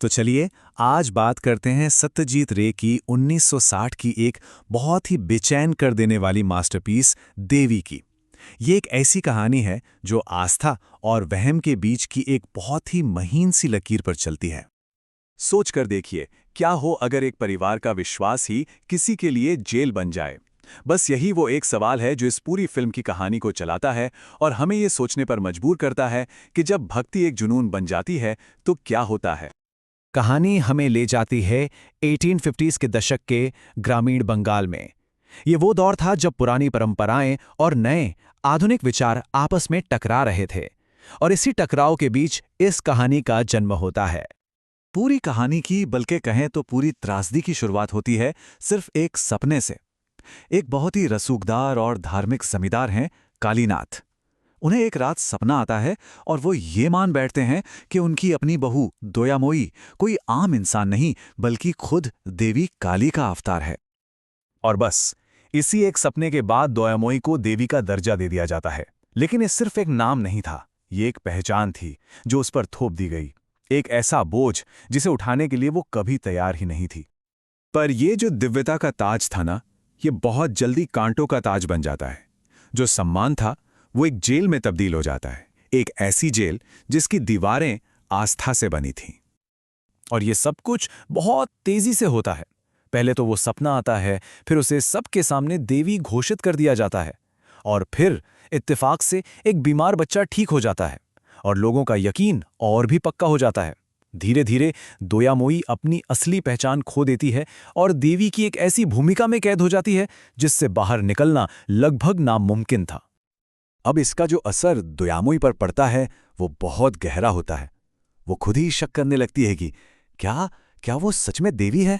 तो चलिए आज बात करते हैं सत्यजीत रे की 1960 की एक बहुत ही बेचैन कर देने वाली मास्टरपीस देवी की। ये एक ऐसी कहानी है जो आस्था और वहम के बीच की एक बहुत ही महीन सी लकीर पर चलती है। सोच कर देखिए, क्या हो अगर एक परिवार का विश्वास ही किसी के लिए जेल बन जाए। बस यही वो एक सवाल है जो इस पूरी फिल्म की कहानी को चलाता है और हमें ये सोचने पर मजबूर करता है कि जब भक्ति एक जुनून बन जाती है तो क्या होता है। कहानी हमें ले जाती है 1850s के दशक के ग्रामीण बंगाल में। ये वो दौर था जब पुरानी परंपराएं और नए आधुनिक विचार आपस में टकरा रहे थे, और इसी टकराव के बीच इस कहानी का जन्म होता है। पूरी कहानी की, बल्कि कहें तो पूरी त्रासदी की शुरुआत होती है सिर्फ एक सपने से। एक बहुत ही रसूखदार और धार्मिक जमींदार हैं कालीनाथ। उन्हें एक रात सपना आता है और वो ये मान बैठते हैं कि उनकी अपनी बहू दोयामोई कोई आम इंसान नहीं बल्कि खुद देवी काली का अवतार है। और बस इसी एक सपने के बाद दोयामोई को देवी का दर्जा दे दिया जाता है। लेकिन ये सिर्फ एक नाम नहीं था, ये एक पहचान थी जो उस पर थोप दी गई। एक ऐसा बोझ जिसे उठाने के लिए वो कभी तैयार ही नहीं थी। पर ये जो दिव्यता का ताज था ना, ये बहुत जल्दी कांटों का ताज बन जाता है। जो सम्मान था वो एक जेल में तब्दील हो जाता है, एक ऐसी जेल जिसकी दीवारें आस्था से बनी थीं। और ये सब कुछ बहुत तेजी से होता है। पहले तो वो सपना आता है, फिर उसे सबके सामने देवी घोषित कर दिया जाता है, और फिर इत्तेफाक से एक बीमार बच्चा ठीक हो जाता है और लोगों का यकीन और भी पक्का हो जाता है। धीरे धीरे दोयामोई अपनी असली पहचान खो देती है और देवी की एक ऐसी भूमिका में कैद हो जाती है जिससे बाहर निकलना लगभग नामुमकिन था। अब इसका जो असर दोयामोई पर पड़ता है वो बहुत गहरा होता है। वो खुद ही शक करने लगती है कि क्या क्या वो सच में देवी है।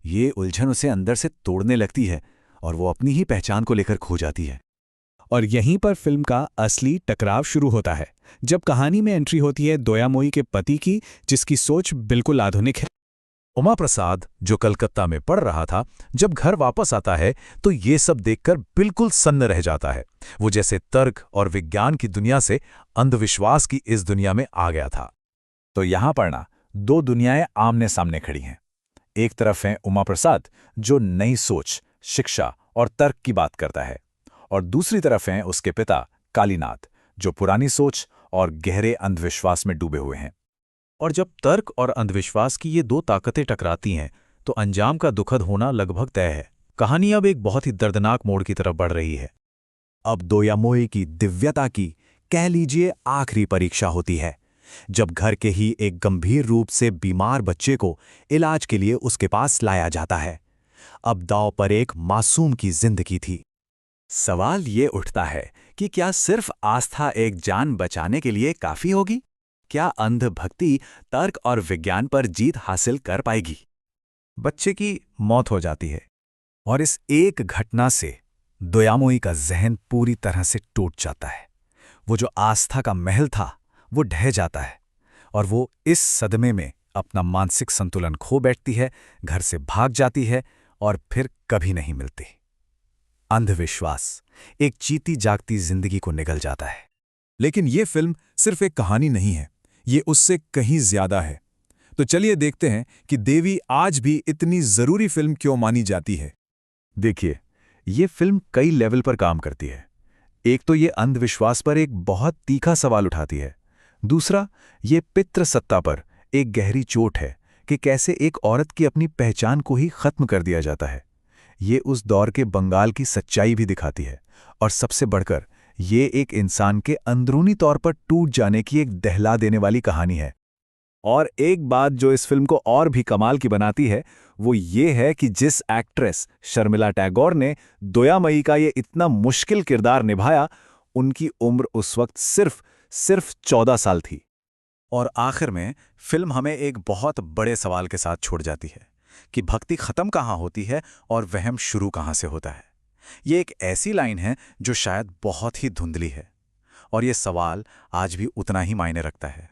ये उलझन उसे अंदर से तोड़ने लगती है और वो अपनी ही पहचान को लेकर खो जाती है। और यहीं पर फिल्म का असली टकराव शुरू होता है, जब कहानी में एंट्री होती है दोयामोई के पति की, जिसकी सोच बिल्कुल आधुनिक है। उमा प्रसाद, जो कलकत्ता में पढ़ रहा था, जब घर वापस आता है तो ये सब देखकर बिल्कुल सन्न रह जाता है। वो जैसे तर्क और विज्ञान की दुनिया से अंधविश्वास की इस दुनिया में आ गया था। तो यहां पर ना दो दुनियाएं आमने सामने खड़ी हैं। एक तरफ है उमा प्रसाद, जो नई सोच, शिक्षा और तर्क की बात करता है, और दूसरी तरफ हैं उसके पिता कालीनाथ, जो पुरानी सोच और गहरे अंधविश्वास में डूबे हुए हैं। और जब तर्क और अंधविश्वास की ये दो ताकतें टकराती हैं तो अंजाम का दुखद होना लगभग तय है। कहानी अब एक बहुत ही दर्दनाक मोड़ की तरफ बढ़ रही है। अब दोयामोई की दिव्यता की, कह लीजिए, आखिरी परीक्षा होती है, जब घर के ही एक गंभीर रूप से बीमार बच्चे को इलाज के लिए उसके पास लाया जाता है। अब दांव पर एक मासूम की जिंदगी थी। सवाल ये उठता है कि क्या सिर्फ आस्था एक जान बचाने के लिए काफी होगी? क्या अंध भक्ति तर्क और विज्ञान पर जीत हासिल कर पाएगी? बच्चे की मौत हो जाती है, और इस एक घटना से दोयामोई का जहन पूरी तरह से टूट जाता है। वो जो आस्था का महल था वो ढह जाता है, और वो इस सदमे में अपना मानसिक संतुलन खो बैठती है, घर से भाग जाती है और फिर कभी नहीं मिलती। अंधविश्वास एक जीती जागती जिंदगी को निगल जाता है। लेकिन ये फिल्म सिर्फ एक कहानी नहीं है, ये उससे कहीं ज्यादा है। तो चलिए देखते हैं कि देवी आज भी इतनी जरूरी फिल्म क्यों मानी जाती है। देखिए, ये फिल्म कई लेवल पर काम करती है। एक तो ये अंधविश्वास पर एक बहुत तीखा सवाल उठाती है। दूसरा, ये पितृसत्ता पर एक गहरी चोट है कि कैसे एक औरत की अपनी पहचान को ही खत्म कर दिया जाता है। ये उस दौर के बंगाल की सच्चाई भी दिखाती है, और सबसे बढ़कर ये एक इंसान के अंदरूनी तौर पर टूट जाने की एक दहला देने वाली कहानी है। और एक बात जो इस फिल्म को और भी कमाल की बनाती है वो ये है कि जिस एक्ट्रेस शर्मिला टैगोर ने दोयामयी का ये इतना मुश्किल किरदार निभाया, उनकी उम्र उस वक्त सिर्फ 14 साल थी। और आखिर में फिल्म हमें एक बहुत बड़े सवाल के साथ छोड़ जाती है कि भक्ति खत्म कहाँ होती है और वहम शुरू कहाँ से होता है। ये एक ऐसी लाइन है जो शायद बहुत ही धुंधली है, और ये सवाल आज भी उतना ही मायने रखता है।